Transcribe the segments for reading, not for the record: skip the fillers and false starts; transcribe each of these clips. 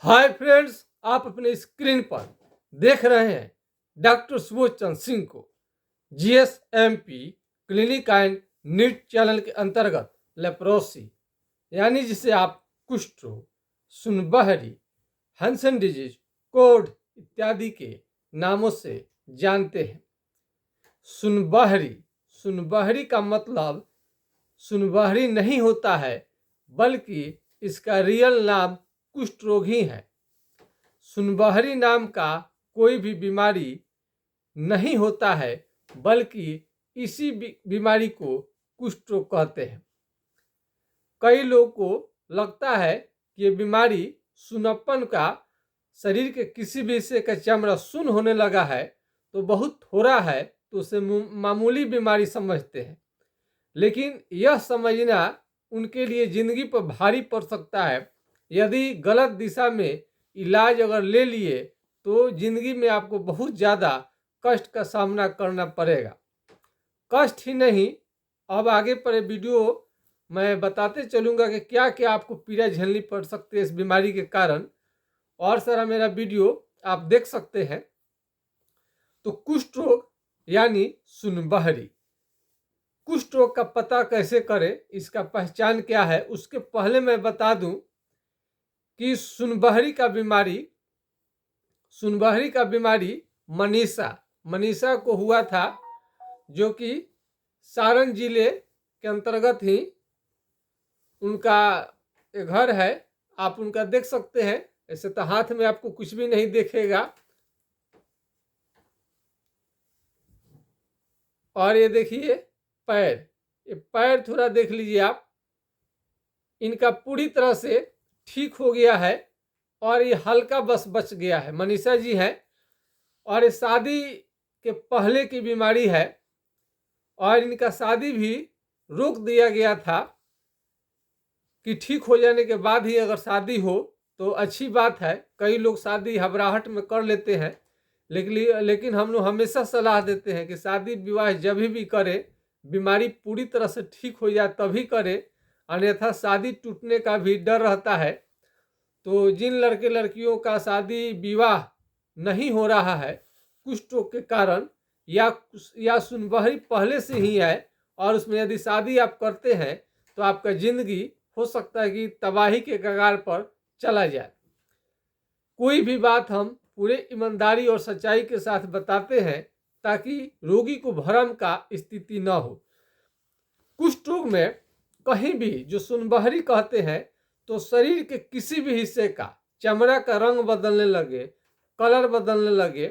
Hi friends, आप अपने screen पर देख रहे हैं डॉक्टर सुबोध चंद्र सिंह को GSMP clinic and NEET channel के अंतर्गत लेप्रोसी यानी जिसे आप कुष्ठ रोग, सुनबहरी, हंसन डिजीज, कोढ़ इत्यादि के नामों से जानते हैं। सुनबहरी सुनबहरी का मतलब सुनबहरी नहीं होता है, बल्कि इसका रियल नाम कुष्ठ रोग ही है। सुनबहरी नाम का कोई भी बीमारी नहीं होता है, बल्कि इसी बीमारी को कुष्ठ रोग कहते हैं। कई लोगों को लगता है कि ये बीमारी सुनप्पन का, शरीर के किसी भी हिस्से का चमड़ा सुन्न होने लगा है तो बहुत थोड़ा है, तो उसे मामूली बीमारी समझते हैं। लेकिन यह समझना उनके लिए जिंदगी पर भारी पड़ सकता है। यदि गलत दिशा में इलाज अगर ले लिए तो जिंदगी में आपको बहुत ज़्यादा कष्ट का सामना करना पड़ेगा। कष्ट ही नहीं, अब आगे पर वीडियो मैं बताते चलूँगा कि क्या क्या आपको पीड़ा झेलनी पड़ सकती है इस बीमारी के कारण। और सारा मेरा वीडियो आप देख सकते हैं। तो कुष्ठ रोग यानी सुनबहरी, कुष्ठ रोग का पता कैसे करें, इसका पहचान क्या है, उसके पहले मैं बता दूं कि सुनबहरी का बीमारी मनीषा को हुआ था, जो कि सारण जिले के अंतर्गत ही उनका घर है। आप उनका देख सकते हैं। ऐसे तो हाथ में आपको कुछ भी नहीं दिखेगा। और ये देखिए पैर, ये पैर थोड़ा देख लीजिए आप, इनका पूरी तरह से ठीक हो गया है और ये हल्का बस बच गया है। मनीषा जी हैं और ये शादी के पहले की बीमारी है और इनका शादी भी रोक दिया गया था कि ठीक हो जाने के बाद ही अगर शादी हो तो अच्छी बात है। कई लोग शादी घबराहट में कर लेते हैं, लेकिन हम लोग हमेशा सलाह देते हैं कि शादी विवाह जब भी करें, बीमारी पूरी तरह से ठीक हो जाए तभी करें, अन्यथा शादी टूटने का भी डर रहता है। तो जिन लड़के लड़कियों का शादी विवाह नहीं हो रहा है कुष्ठ रोग के कारण या सुनबहरी पहले से ही है और उसमें यदि शादी आप करते हैं तो आपका जिंदगी हो सकता है कि तबाही के कगार पर चला जाए। कोई भी बात हम पूरे ईमानदारी और सच्चाई के साथ बताते हैं ताकि रोगी को भ्रम का स्थिति न हो। कुष्ठ रोग में कहीं भी जो सुनबहरी कहते हैं तो शरीर के किसी भी हिस्से का चमड़ा का रंग बदलने लगे, कलर बदलने लगे,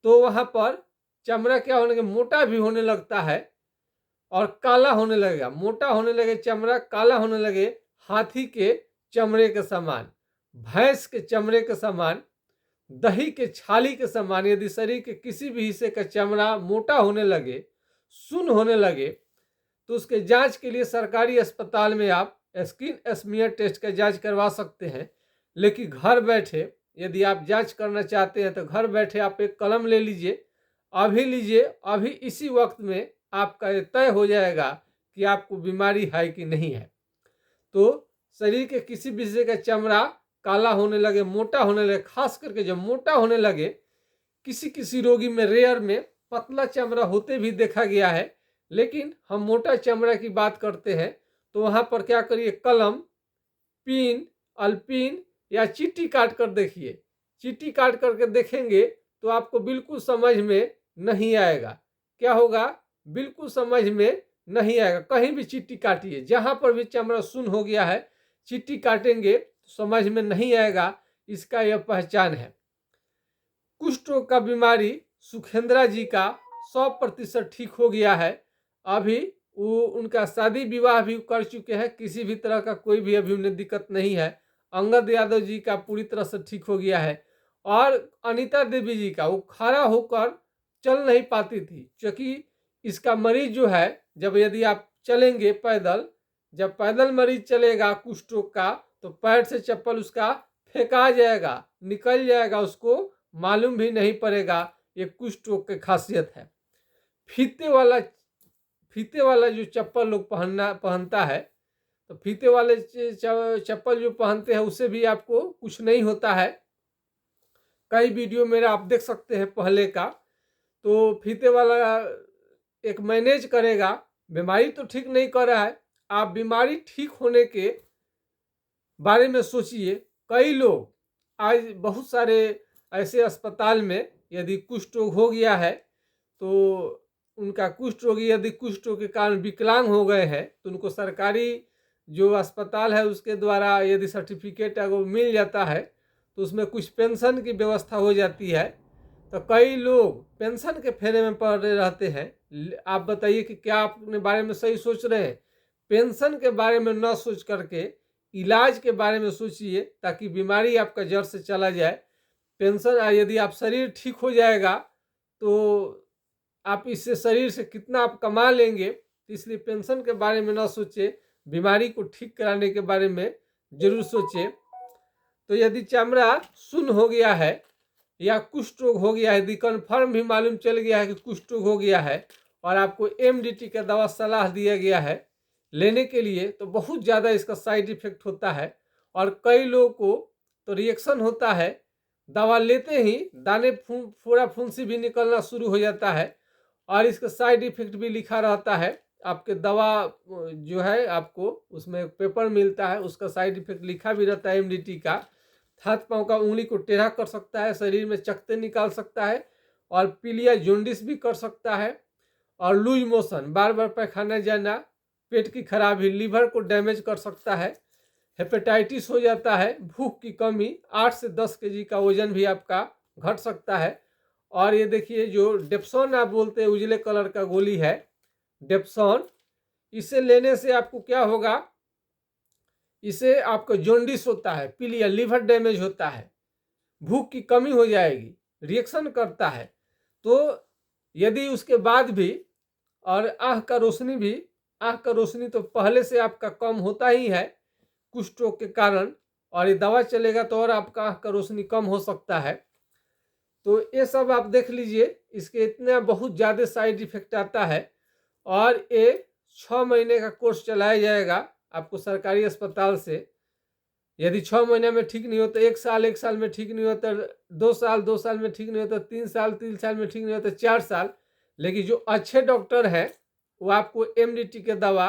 तो वहां पर चमड़ा क्या होने के मोटा भी होने लगता है और काला होने लगेगा। मोटा होने लगे चमड़ा, काला होने लगे, हाथी के चमड़े के समान, भैंस के चमड़े के समान, दही के छाली के समान। यदि शरीर के किसी भी हिस्से का चमड़ा मोटा होने लगे, सुन्न होने लगे, तो उसके जांच के लिए सरकारी अस्पताल में आप स्किन स्मीयर टेस्ट का जांच करवा सकते हैं। लेकिन घर बैठे यदि आप जांच करना चाहते हैं तो घर बैठे आप एक कलम ले लीजिए, अभी इसी वक्त में आपका ये तय हो जाएगा कि आपको बीमारी है कि नहीं है। तो शरीर के किसी भी हिस्से का चमड़ा काला होने लगे, मोटा होने लगे, खास करके जब मोटा होने लगे, किसी किसी रोगी में रेयर में पतला चमड़ा होते भी देखा गया है, लेकिन हम मोटा चमड़ा की बात करते हैं। तो वहां पर क्या करिए, कलम, पिन, अल्पिन या चीटी काट कर देखिए। चीटी काट करके देखेंगे तो आपको बिल्कुल समझ में नहीं आएगा। क्या होगा, बिल्कुल समझ में नहीं आएगा। कहीं भी चीटी काटिए, जहां पर भी चमड़ा सुन्न हो गया है, चीटी काटेंगे तो समझ में नहीं आएगा। इसका यह पहचान है। कुष्ठ रोग का बीमारी सुखेंद्रा जी का 100% ठीक हो गया है। अभी वो उनका शादी विवाह भी कर चुके हैं, किसी भी तरह का कोई भी अभी उन्हें दिक्कत नहीं है। अंगद यादव जी का पूरी तरह से ठीक हो गया है। और अनीता देवी जी का, वो खड़ा होकर चल नहीं पाती थी, क्योंकि इसका मरीज जो है, जब यदि आप चलेंगे पैदल, जब पैदल मरीज चलेगा कुष्ठ रोग का, तो पैर से चप्पल उसका फेंका जाएगा, निकल जाएगा, उसको मालूम भी नहीं पड़ेगा। ये कुष्ठ रोग की खासियत है। फीते वाला जो चप्पल लोग पहनता है, तो फीते वाले चप्पल जो पहनते हैं उससे भी आपको कुछ नहीं होता है। कई वीडियो मेरा आप देख सकते हैं पहले का, तो फीते वाला एक मैनेज करेगा, बीमारी तो ठीक नहीं कर रहा है। आप बीमारी ठीक होने के बारे में सोचिए। कई लोग आज बहुत सारे ऐसे अस्पताल में यदि कुष्ठ रोग हो गया है तो उनका कुष्ठ रोगी यदि कुष्ठ रोग के कारण विकलांग हो गए हैं तो उनको सरकारी जो अस्पताल है उसके द्वारा यदि सर्टिफिकेट अगर मिल जाता है तो उसमें कुछ पेंशन की व्यवस्था हो जाती है। तो कई लोग पेंशन के फेरे में पड़े रहते हैं। आप बताइए कि क्या आप अपने बारे में सही सोच रहे हैं? पेंशन के बारे में न सोच करके इलाज के बारे में सोचिए ताकि बीमारी आपका जड़ से चला जाए। पेंशन यदि आप शरीर ठीक हो जाएगा तो आप इससे शरीर से कितना आप कमा लेंगे, तो इसलिए पेंशन के बारे में ना सोचे, बीमारी को ठीक कराने के बारे में जरूर सोचे। तो यदि चमड़ा सुन्न हो गया है या कुष्ठ रोग हो गया है, यदि कन्फर्म भी मालूम चल गया है कि कुष्ठ रोग हो गया है और आपको एमडीटी का दवा सलाह दिया गया है लेने के लिए, तो बहुत ज़्यादा इसका साइड इफेक्ट होता है और कई लोगों को तो रिएक्शन होता है। दवा लेते ही दाने फोड़ा फुंसी भी निकलना शुरू हो जाता है और इसका साइड इफेक्ट भी लिखा रहता है। आपके दवा जो है आपको उसमें एक पेपर मिलता है, उसका साइड इफेक्ट लिखा भी रहता है एमडीटी का। हाथ पांव का उंगली को टेढ़ा कर सकता है, शरीर में चकत्ते निकाल सकता है और पीलिया जॉन्डिस भी कर सकता है और लूज मोशन, बार बार पैखाना जाना, पेट की खराबी, लीवर को डैमेज कर सकता है, हेपेटाइटिस हो जाता है, भूख की कमी, 8 से 10 केजी का वजन भी आपका घट सकता है। और ये देखिए जो डेप्सोन आप बोलते हैं उजले कलर का गोली है डेप्सोन, इसे लेने से आपको क्या होगा, इसे आपको जॉन्डिस होता है, पीलिया, लीवर डैमेज होता है, भूख की कमी हो जाएगी, रिएक्शन करता है। तो यदि उसके बाद भी और आँख का रोशनी तो पहले से आपका कम होता ही है कुष्ठ रोग के कारण, और ये दवा चलेगा तो और आपका आँख का रोशनी कम हो सकता है। तो ये सब आप देख लीजिए, इसके इतना बहुत ज़्यादा साइड इफेक्ट आता है और ये 6 महीने का कोर्स चलाया जाएगा आपको सरकारी अस्पताल से। यदि 6 महीने में ठीक नहीं होता, 1 साल में ठीक नहीं होता, 2 साल में ठीक नहीं होता, 3 साल में ठीक नहीं होता, 4 साल, लेकिन जो अच्छे डॉक्टर हैं वो आपको एमडीटी के दवा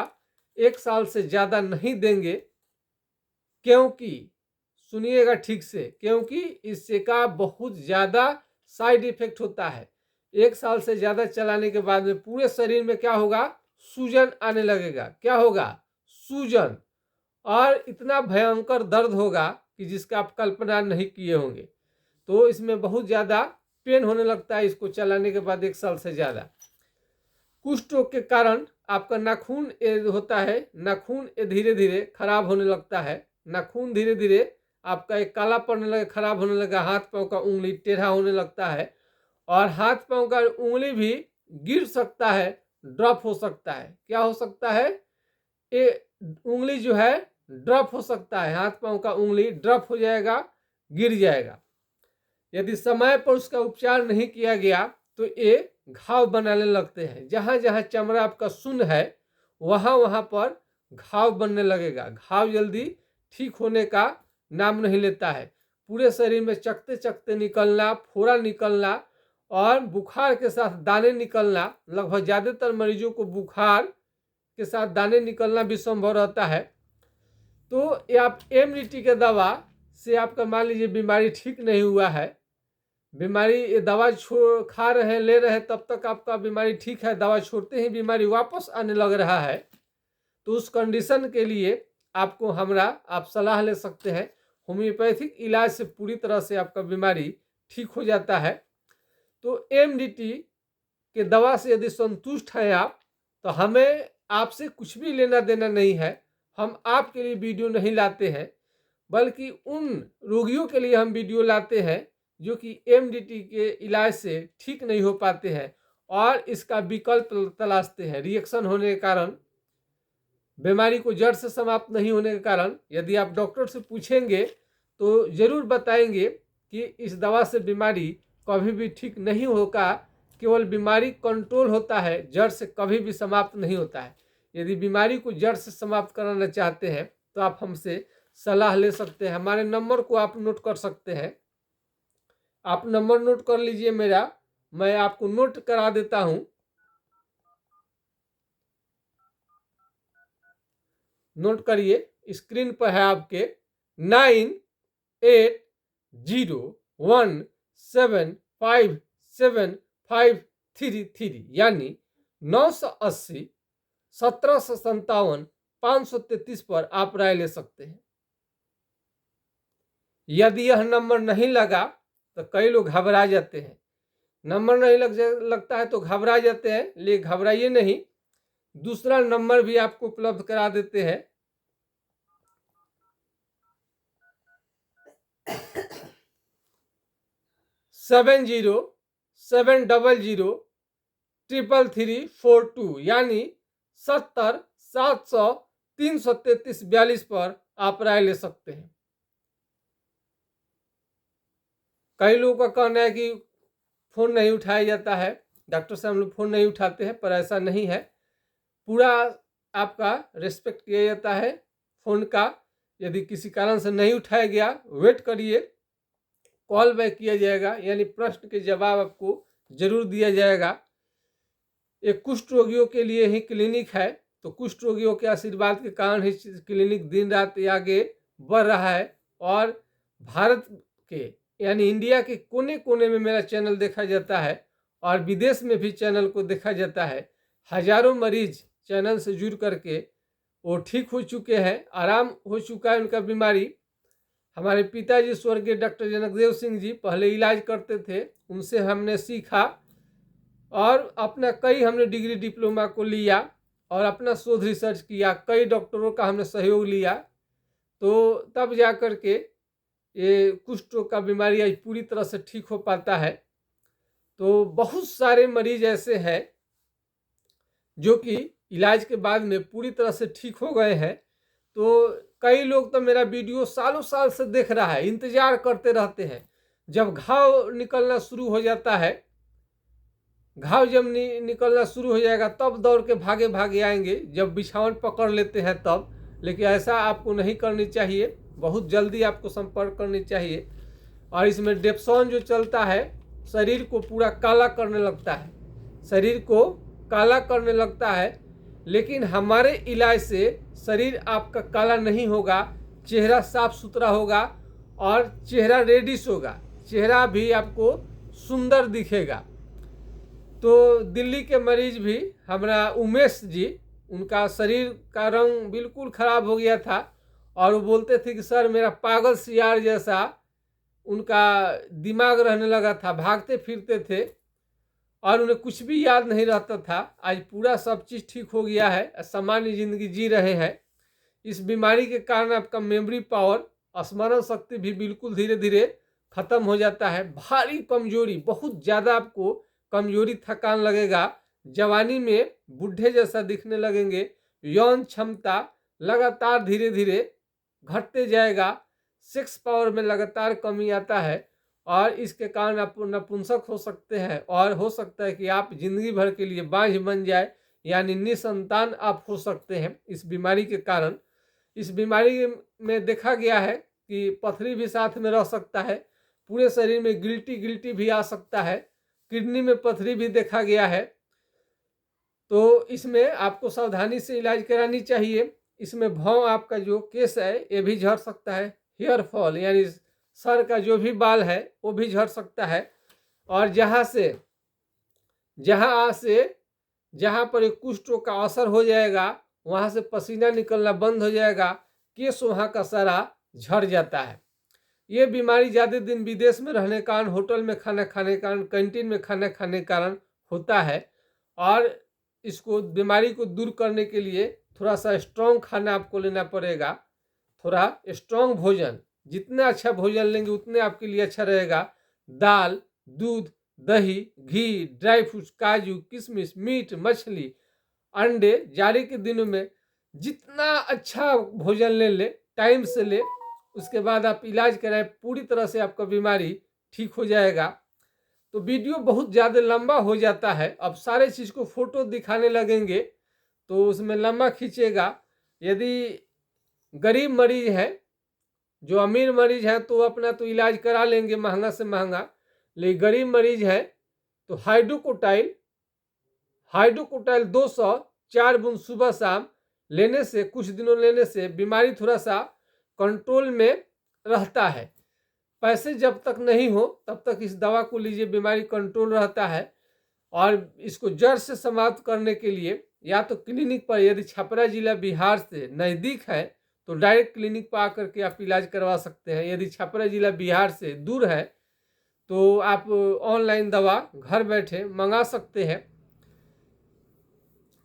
1 साल से ज़्यादा नहीं देंगे। क्योंकि सुनिएगा ठीक से, क्योंकि इससे का बहुत ज़्यादा साइड इफेक्ट होता है। 1 साल से ज़्यादा चलाने के बाद में पूरे शरीर में क्या होगा, सूजन आने लगेगा। क्या होगा, सूजन, और इतना भयंकर दर्द होगा कि जिसका आप कल्पना नहीं किए होंगे। तो इसमें बहुत ज़्यादा पेन होने लगता है इसको चलाने के बाद 1 साल से ज़्यादा। कुष्ठ रोग के कारण आपका नाखून होता है, नाखून धीरे धीरे खराब होने लगता है, नाखून धीरे धीरे आपका एक काला पड़ने लगा, खराब होने लगा, हाथ पांव का उंगली टेढ़ा होने लगता है और हाथ पांव का उंगली भी गिर सकता है, ड्रॉप हो सकता है। क्या हो सकता है, ये उंगली जो है ड्रॉप हो सकता है, हाथ पांव का उंगली ड्रॉप हो जाएगा, गिर जाएगा। यदि समय पर उसका उपचार नहीं किया गया तो ये घाव बनाने लगते हैं। जहाँ जहाँ चमड़ा आपका सुन्न है वहाँ वहाँ पर घाव बनने लगेगा। घाव जल्दी ठीक होने का नाम नहीं लेता है, पूरे शरीर में चकते चकते निकलना, फोड़ा निकलना और बुखार के साथ दाने निकलना। लगभग ज़्यादातर मरीजों को बुखार के साथ दाने निकलना भी संभव रहता है। तो ये आप एमडीटी के दवा से आपका मान लीजिए बीमारी ठीक नहीं हुआ है, बीमारी ये दवा खा रहे हैं, ले रहे हैं, तब तक आपका बीमारी ठीक है, दवा छोड़ते ही बीमारी वापस आने लग रहा है, तो उस कंडीशन के लिए आपको आप सलाह ले सकते हैं। होम्योपैथिक इलाज से पूरी तरह से आपका बीमारी ठीक हो जाता है। तो एमडीटी के दवा से यदि संतुष्ट हैं आप, तो हमें आपसे कुछ भी लेना देना नहीं है। हम आपके लिए वीडियो नहीं लाते हैं, बल्कि उन रोगियों के लिए हम वीडियो लाते हैं जो कि एमडीटी के इलाज से ठीक नहीं हो पाते हैं और इसका विकल्प तलाशते हैं। रिएक्शन होने के कारण, बीमारी को जड़ से समाप्त नहीं होने के कारण, यदि आप डॉक्टर से पूछेंगे तो ज़रूर बताएंगे कि इस दवा से बीमारी कभी भी ठीक नहीं होगा, केवल बीमारी कंट्रोल होता है, जड़ से कभी भी समाप्त नहीं होता है। यदि बीमारी को जड़ से समाप्त कराना चाहते हैं तो आप हमसे सलाह ले सकते हैं। हमारे नंबर को आप नोट कर सकते हैं। आप नंबर नोट कर लीजिए मेरा, मैं आपको नोट करा देता हूं। नोट करिए, स्क्रीन पर है आपके 9801757533 यानी 980 1757 533 पर आप राय ले सकते हैं। यदि यह नंबर नहीं लगा तो कई लोग घबरा जाते हैं। नंबर नहीं लगता है तो घबरा जाते हैं, लेकिन घबराइए नहीं, दूसरा नंबर भी आपको उपलब्ध करा देते हैं। 7070333342 यानी 70-700-333-42 पर आप राय ले सकते हैं। कई लोगों का कहना है कि फ़ोन नहीं उठाया जाता है, डॉक्टर साहब लोग फ़ोन नहीं उठाते हैं, पर ऐसा नहीं है। पूरा आपका रिस्पेक्ट किया जाता है फ़ोन का। यदि किसी कारण से नहीं उठाया गया, वेट करिए, कॉल बैक किया जाएगा, यानी प्रश्न के जवाब आपको जरूर दिया जाएगा। एक कुष्ठ रोगियों के लिए ही क्लिनिक है, तो कुष्ठ रोगियों के आशीर्वाद के कारण ही क्लिनिक दिन रात आगे बढ़ रहा है। और भारत के यानी इंडिया के कोने कोने में मेरा चैनल देखा जाता है और विदेश में भी चैनल को देखा जाता है। हजारों मरीज चैनल से जुड़ करके वो ठीक हो चुके हैं, आराम हो चुका है उनका बीमारी। हमारे पिताजी स्वर्गीय डॉक्टर जनकदेव सिंह जी पहले इलाज करते थे, उनसे हमने सीखा और अपना कई हमने डिग्री डिप्लोमा को लिया और अपना शोध रिसर्च किया, कई डॉक्टरों का हमने सहयोग लिया, तो तब जा कर के ये कुष्ठ रोग का बीमारी आज पूरी तरह से ठीक हो पाता है। तो बहुत सारे मरीज ऐसे हैं जो कि इलाज के बाद में पूरी तरह से ठीक हो गए हैं। तो कई लोग तो मेरा वीडियो सालों साल से देख रहा है, इंतजार करते रहते हैं। जब घाव निकलना शुरू हो जाता है, घाव जब निकलना शुरू हो जाएगा तब दौड़ के भागे भागे आएंगे, जब बिछावन पकड़ लेते हैं तब। लेकिन ऐसा आपको नहीं करनी चाहिए, बहुत जल्दी आपको संपर्क करनी चाहिए। और इसमें डेप्सॉन जो चलता है शरीर को पूरा काला करने लगता है, शरीर को काला करने लगता है, लेकिन हमारे इलाज से शरीर आपका काला नहीं होगा, चेहरा साफ सुथरा होगा और चेहरा रेडिश होगा, चेहरा भी आपको सुंदर दिखेगा। तो दिल्ली के मरीज भी हमारा उमेश जी, उनका शरीर का रंग बिल्कुल खराब हो गया था और वो बोलते थे कि सर मेरा पागल सियार जैसा उनका दिमाग रहने लगा था, भागते फिरते थे और उन्हें कुछ भी याद नहीं रहता था। आज पूरा सब चीज़ ठीक हो गया है, सामान्य जिंदगी जी रहे हैं। इस बीमारी के कारण आपका मेमोरी पावर, स्मरण शक्ति भी बिल्कुल धीरे धीरे खत्म हो जाता है। भारी कमजोरी, बहुत ज़्यादा आपको कमजोरी, थकान लगेगा, जवानी में बूढ़े जैसा दिखने लगेंगे, यौन क्षमता लगातार धीरे धीरे घटते जाएगा, सेक्स पावर में लगातार कमी आता है और इसके कारण आप नपुंसक हो सकते हैं और हो सकता है कि आप जिंदगी भर के लिए बांझ बन जाए, यानी निसंतान आप हो सकते हैं इस बीमारी के कारण। इस बीमारी में देखा गया है कि पथरी भी साथ में रह सकता है, पूरे शरीर में गिल्टी भी आ सकता है, किडनी में पथरी भी देखा गया है। तो इसमें आपको सावधानी से इलाज करानी चाहिए। इसमें भौं आपका जो केस है ये भी झड़ सकता है, हेयर फॉल यानी सर का जो भी बाल है वो भी झड़ सकता है। और जहाँ पर एक कुष्ठ रोग का असर हो जाएगा वहाँ से पसीना निकलना बंद हो जाएगा, केस वहाँ का सारा झड़ जाता है। ये बीमारी ज़्यादा दिन विदेश में रहने के कारण, होटल में खाना खाने के कारण, कैंटीन में खाना खाने के कारण होता है। और इसको बीमारी को दूर करने के लिए थोड़ा सा स्ट्रॉन्ग खाना आपको लेना पड़ेगा, थोड़ा स्ट्रॉन्ग भोजन। जितना अच्छा भोजन लेंगे उतने आपके लिए अच्छा रहेगा। दाल, दूध, दही, घी, ड्राई फ्रूट्स, काजू, किशमिश, मीट, मछली, अंडे, जाड़े के दिनों में जितना अच्छा भोजन ले टाइम से ले, उसके बाद आप इलाज कराएं, पूरी तरह से आपका बीमारी ठीक हो जाएगा। तो वीडियो बहुत ज़्यादा लंबा हो जाता है, अब सारे चीज़ को फोटो दिखाने लगेंगे तो उसमें लम्बा खींचेगा। यदि गरीब मरीज है, जो अमीर मरीज है तो अपना तो इलाज करा लेंगे महंगा से महंगा, लेकिन गरीब मरीज है तो हाइड्रोकोटाइल 200 4 बूंद सुबह शाम लेने से, कुछ दिनों लेने से बीमारी थोड़ा सा कंट्रोल में रहता है। पैसे जब तक नहीं हो तब तक इस दवा को लीजिए, बीमारी कंट्रोल रहता है। और इसको जड़ से समाप्त करने के लिए या तो क्लिनिक पर, यदि छपरा जिला बिहार से नज़दीक है तो डायरेक्ट क्लिनिक पर आकर के आप इलाज करवा सकते हैं। यदि छपरा जिला बिहार से दूर है तो आप ऑनलाइन दवा घर बैठे मंगा सकते हैं।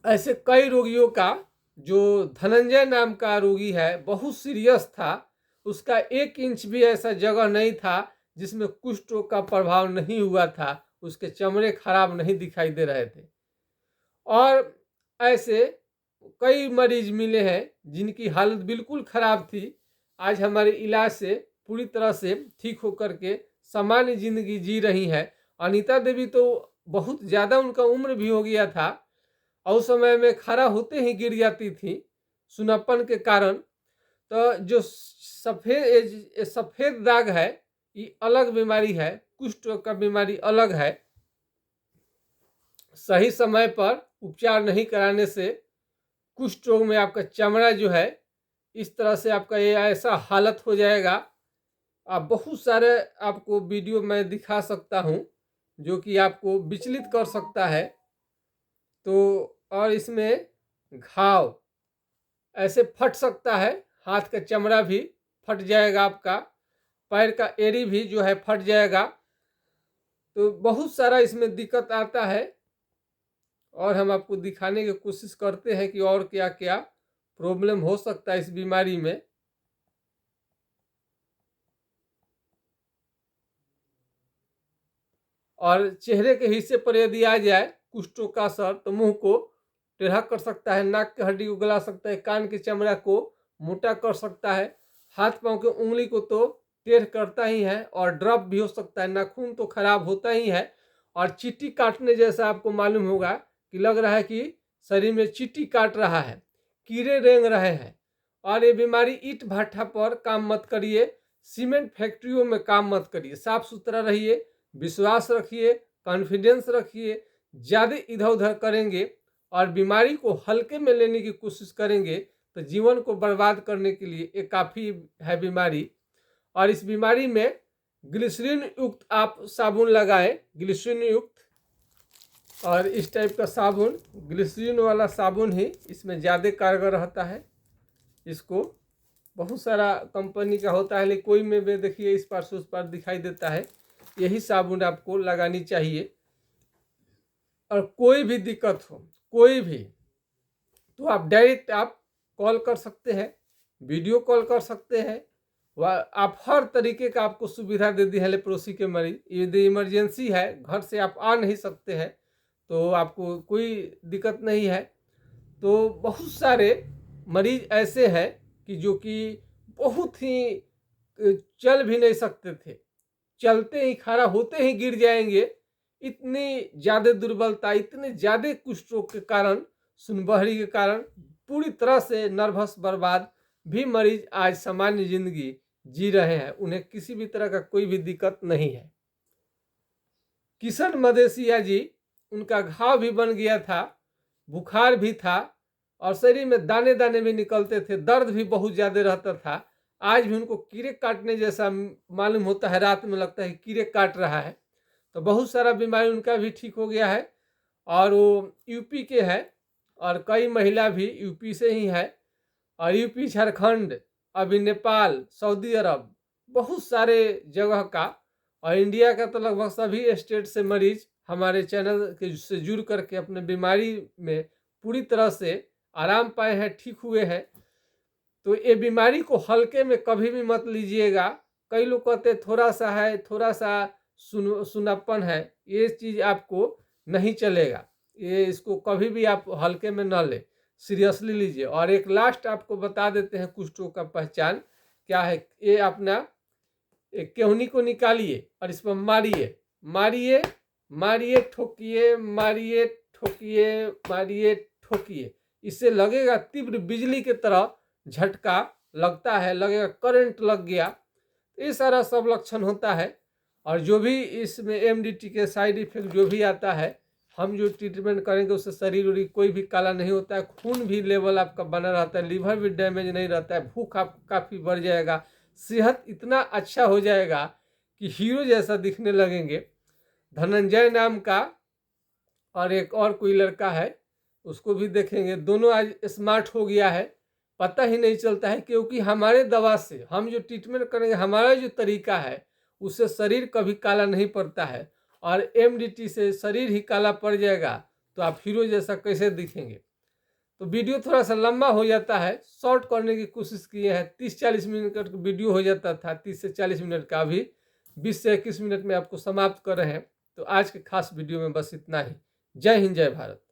ऐसे कई रोगियों का, जो धनंजय नाम का रोगी है बहुत सीरियस था, उसका 1 इंच भी ऐसा जगह नहीं था जिसमें कुष्ठ रोग का प्रभाव नहीं हुआ था, उसके चमड़े खराब नहीं दिखाई दे रहे थे। और ऐसे कई मरीज मिले हैं जिनकी हालत बिल्कुल खराब थी, आज हमारे इलाज से पूरी तरह से ठीक होकर के सामान्य जिंदगी जी रही है। अनीता देवी तो बहुत ज़्यादा उनका उम्र भी हो गया था और उस समय में खड़ा होते ही गिर जाती थी सुनापन के कारण। तो जो सफ़ेद दाग है ये अलग बीमारी है, कुष्ठ रोग का बीमारी अलग है। सही समय पर उपचार नहीं कराने से कुष्ठ रोग में आपका चमड़ा जो है इस तरह से आपका ये ऐसा हालत हो जाएगा। आप बहुत सारे आपको वीडियो मैं दिखा सकता हूँ जो कि आपको विचलित कर सकता है। तो और इसमें घाव ऐसे फट सकता है, हाथ का चमड़ा भी फट जाएगा, आपका पैर का एड़ी भी जो है फट जाएगा। तो बहुत सारा इसमें दिक्कत आता है और हम आपको दिखाने की कोशिश करते हैं कि और क्या क्या प्रॉब्लम हो सकता है इस बीमारी में। और चेहरे के हिस्से पर यदि आ जाए कुष्ठों का असर तो मुंह को टेढ़ा कर सकता है, नाक की हड्डी को गला सकता है, कान के चमड़ा को मोटा कर सकता है, हाथ पांव के उंगली को तो टेढ़ करता ही है और ड्रॉप भी हो सकता है, नाखून तो खराब होता ही है। और चींटी काटने जैसा आपको मालूम होगा कि लग रहा है कि शरीर में चींटी काट रहा है, कीड़े रेंग रहे हैं। और ये बीमारी ईंट भट्ठा पर काम मत करिए, सीमेंट फैक्ट्रियों में काम मत करिए, साफ सुथरा रहिए, विश्वास रखिए, कॉन्फिडेंस रखिए। ज़्यादा इधर उधर करेंगे और बीमारी को हल्के में लेने की कोशिश करेंगे तो जीवन को बर्बाद करने के लिए ये काफ़ी है बीमारी। और इस बीमारी में ग्लिसरीन युक्त आप साबुन लगाएं, ग्लिसरीन युक्त। और इस टाइप का साबुन, ग्लिसरीन वाला साबुन ही इसमें ज़्यादा कारगर रहता है। इसको बहुत सारा कंपनी का होता है, लेकिन कोई में भी देखिए इस पार से उस पार दिखाई देता है। यही साबुन आपको लगानी चाहिए। और कोई भी दिक्कत हो, कोई भी, तो आप डायरेक्ट आप कॉल कर सकते हैं, वीडियो कॉल कर सकते हैं। वह आप हर तरीके का आपको सुविधा दे दी है लेप्रोसी के मरीज। यदि इमरजेंसी है, घर से आप आ नहीं सकते हैं तो आपको कोई दिक्कत नहीं है। तो बहुत सारे मरीज ऐसे हैं कि जो कि बहुत ही चल भी नहीं सकते थे, चलते ही खड़ा होते ही गिर जाएंगे, इतनी ज़्यादा दुर्बलता, इतने ज़्यादा कुष्ठ रोग के कारण, सुनबहरी के कारण पूरी तरह से नर्वस बर्बाद भी मरीज आज सामान्य जिंदगी जी रहे हैं, उन्हें किसी भी तरह का कोई भी दिक्कत नहीं है। किशन मदेशिया जी, उनका घाव भी बन गया था, बुखार भी था और शरीर में दाने दाने भी निकलते थे, दर्द भी बहुत ज़्यादा रहता था। आज भी उनको कीड़े काटने जैसा मालूम होता है, रात में लगता है कीड़े काट रहा है। तो बहुत सारा बीमारी उनका भी ठीक हो गया है। और वो यूपी के हैं और कई महिला भी यूपी से ही है। और यूपी, झारखंड, अभी नेपाल, सऊदी अरब, बहुत सारे जगह का और इंडिया का तो लगभग सभी स्टेट से मरीज हमारे चैनल के से जुड़ करके अपने बीमारी में पूरी तरह से आराम पाए हैं, ठीक हुए हैं। तो ये बीमारी को हल्के में कभी भी मत लीजिएगा। कई लोग कहते हैं थोड़ा सा है, थोड़ा सा सुनापन है, ये चीज़ आपको नहीं चलेगा। ये इसको कभी भी आप हल्के में न लें, सीरियसली लीजिए। और एक लास्ट आपको बता देते हैं कुष्ठ रोग का पहचान क्या है। ये अपना एक केहनी को निकालिए और इस पर मारिए, मारिए, मारिए, ठोकिए, मारिए, ठोकिए, मारिए, ठोकिए। इससे लगेगा तीव्र बिजली की तरह झटका लगता है, लगेगा करंट लग गया। ये सारा सब लक्षण होता है। और जो भी इसमें एमडीटी के साइड इफेक्ट जो भी आता है, हम जो ट्रीटमेंट करेंगे उससे शरीर उरी कोई भी काला नहीं होता है, खून भी लेवल आपका बना रहता है, लीवर भी डैमेज नहीं रहता है, भूख आप काफ़ी बढ़ जाएगा, सेहत इतना अच्छा हो जाएगा कि हीरो जैसा दिखने लगेंगे। धनंजय नाम का और एक और कोई लड़का है, उसको भी देखेंगे, दोनों आज स्मार्ट हो गया है, पता ही नहीं चलता है, क्योंकि हमारे दवा से हम जो ट्रीटमेंट करेंगे, हमारा जो तरीका है उससे शरीर कभी काला नहीं पड़ता है। और एमडीटी से शरीर ही काला पड़ जाएगा तो आप हीरो जैसा कैसे दिखेंगे। तो वीडियो थोड़ा सा लंबा हो जाता है, शॉर्ट करने की कोशिश किए हैं। 30-40 मिनट का वीडियो हो जाता था, 30 से 40 मिनट का, अभी 20 से 21 मिनट में आपको समाप्त कर रहे हैं। तो आज के खास वीडियो में बस इतना ही। जय हिंद, जय भारत।